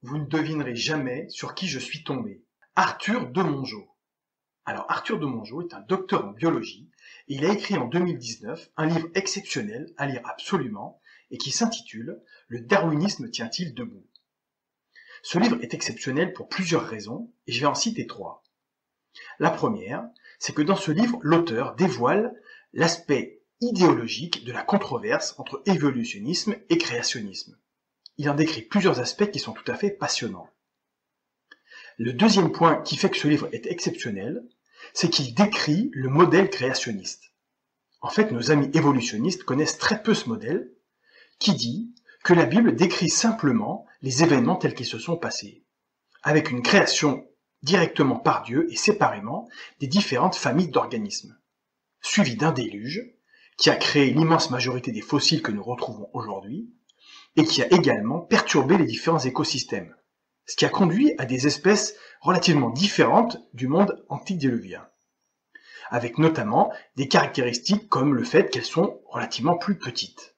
Vous ne devinerez jamais sur qui je suis tombé. Arthur de Mongeau. Alors Arthur de Mongeau est un docteur en biologie et il a écrit en 2019 un livre exceptionnel à lire absolument et qui s'intitule « Le darwinisme tient-il debout ?» Ce livre est exceptionnel pour plusieurs raisons et je vais en citer trois. La première, c'est que dans ce livre, l'auteur dévoile l'aspect idéologique de la controverse entre évolutionnisme et créationnisme. Il en décrit plusieurs aspects qui sont tout à fait passionnants. Le deuxième point qui fait que ce livre est exceptionnel, c'est qu'il décrit le modèle créationniste. En fait, nos amis évolutionnistes connaissent très peu ce modèle, qui dit que la Bible décrit simplement les événements tels qu'ils se sont passés, avec une création directement par Dieu et séparément des différentes familles d'organismes, suivi d'un déluge qui a créé l'immense majorité des fossiles que nous retrouvons aujourd'hui, et qui a également perturbé les différents écosystèmes, ce qui a conduit à des espèces relativement différentes du monde antédiluvien, avec notamment des caractéristiques comme le fait qu'elles sont relativement plus petites.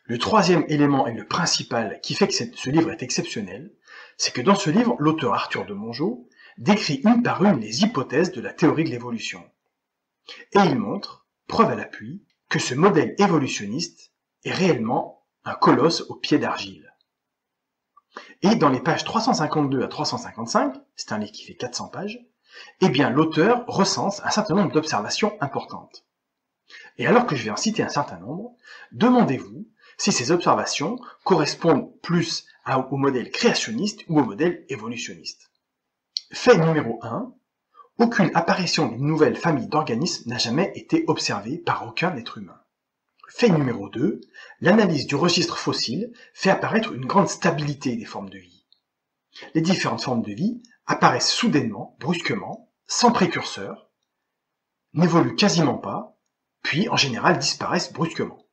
Le troisième élément et le principal qui fait que ce livre est exceptionnel, c'est que dans ce livre, l'auteur Arthur de Mongeau décrit une par une les hypothèses de la théorie de l'évolution. Et il montre, preuve à l'appui, que ce modèle évolutionniste est réellement un colosse au pied d'argile. Et dans les pages 352 à 355, c'est un livre qui fait 400 pages, eh bien l'auteur recense un certain nombre d'observations importantes. Et alors que je vais en citer un certain nombre, demandez-vous si ces observations correspondent plus au modèle créationniste ou au modèle évolutionniste. Fait numéro 1, aucune apparition d'une nouvelle famille d'organismes n'a jamais été observée par aucun être humain. Fait numéro 2, l'analyse du registre fossile fait apparaître une grande stabilité des formes de vie. Les différentes formes de vie apparaissent soudainement, brusquement, sans précurseur, n'évoluent quasiment pas, puis en général disparaissent brusquement.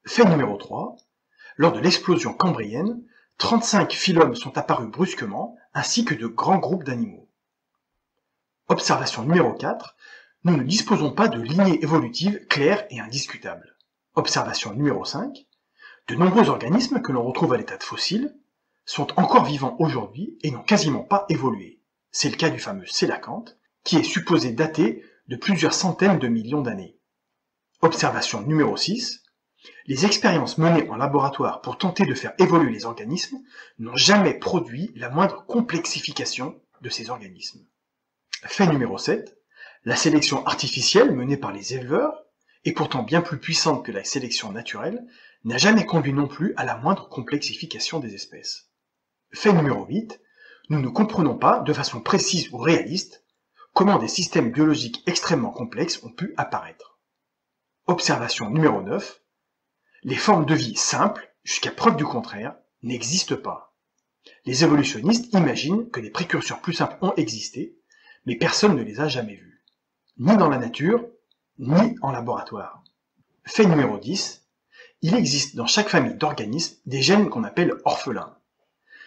Fait numéro 3, lors de l'explosion cambrienne, 35 phylums sont apparus brusquement, ainsi que de grands groupes d'animaux. Observation numéro 4, nous ne disposons pas de lignée évolutive claire et indiscutable. Observation numéro 5, de nombreux organismes que l'on retrouve à l'état de fossiles sont encore vivants aujourd'hui et n'ont quasiment pas évolué. C'est le cas du fameux sélacanthe, qui est supposé dater de plusieurs centaines de millions d'années. Observation numéro 6, les expériences menées en laboratoire pour tenter de faire évoluer les organismes n'ont jamais produit la moindre complexification de ces organismes. Fait numéro 7, la sélection artificielle menée par les éleveurs, et pourtant bien plus puissante que la sélection naturelle, n'a jamais conduit non plus à la moindre complexification des espèces. Fait numéro 8, nous ne comprenons pas, de façon précise ou réaliste, comment des systèmes biologiques extrêmement complexes ont pu apparaître. Observation numéro 9, les formes de vie simples, jusqu'à preuve du contraire, n'existent pas. Les évolutionnistes imaginent que des précurseurs plus simples ont existé, mais personne ne les a jamais vus, ni dans la nature, ni en laboratoire. Fait numéro 10, il existe dans chaque famille d'organismes des gènes qu'on appelle orphelins.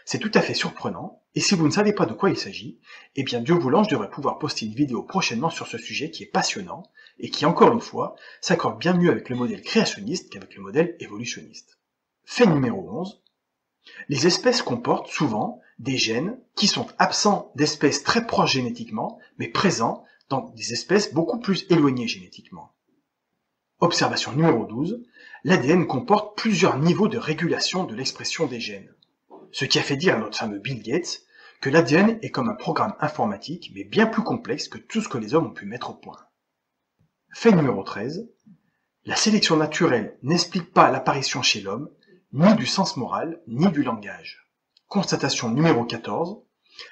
C'est tout à fait surprenant, et si vous ne savez pas de quoi il s'agit, eh bien Dieu voulant, je devrais pouvoir poster une vidéo prochainement sur ce sujet qui est passionnant, et qui, encore une fois, s'accorde bien mieux avec le modèle créationniste qu'avec le modèle évolutionniste. Fait numéro 11, les espèces comportent souvent des gènes qui sont absents d'espèces très proches génétiquement, mais présents dans des espèces beaucoup plus éloignées génétiquement. Observation numéro 12, l'ADN comporte plusieurs niveaux de régulation de l'expression des gènes. Ce qui a fait dire à notre fameux Bill Gates que l'ADN est comme un programme informatique, mais bien plus complexe que tout ce que les hommes ont pu mettre au point. Fait numéro 13, la sélection naturelle n'explique pas l'apparition chez l'homme, ni du sens moral, ni du langage. Constatation numéro 14,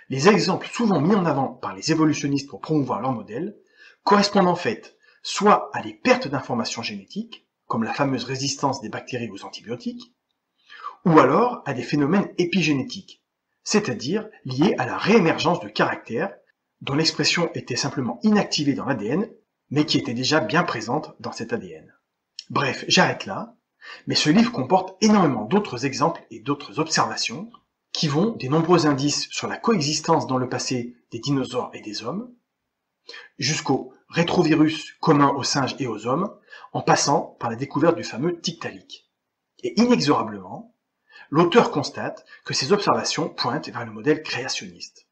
les exemples souvent mis en avant par les évolutionnistes pour promouvoir leur modèle correspondent en fait soit à des pertes d'informations génétiques, comme la fameuse résistance des bactéries aux antibiotiques, ou alors à des phénomènes épigénétiques, c'est-à-dire liés à la réémergence de caractères dont l'expression était simplement inactivée dans l'ADN, mais qui était déjà bien présente dans cet ADN. Bref, j'arrête là, mais ce livre comporte énormément d'autres exemples et d'autres observations qui vont des nombreux indices sur la coexistence dans le passé des dinosaures et des hommes, jusqu'au rétrovirus commun aux singes et aux hommes, en passant par la découverte du fameux Tiktaalik. Et inexorablement, l'auteur constate que ces observations pointent vers le modèle créationniste.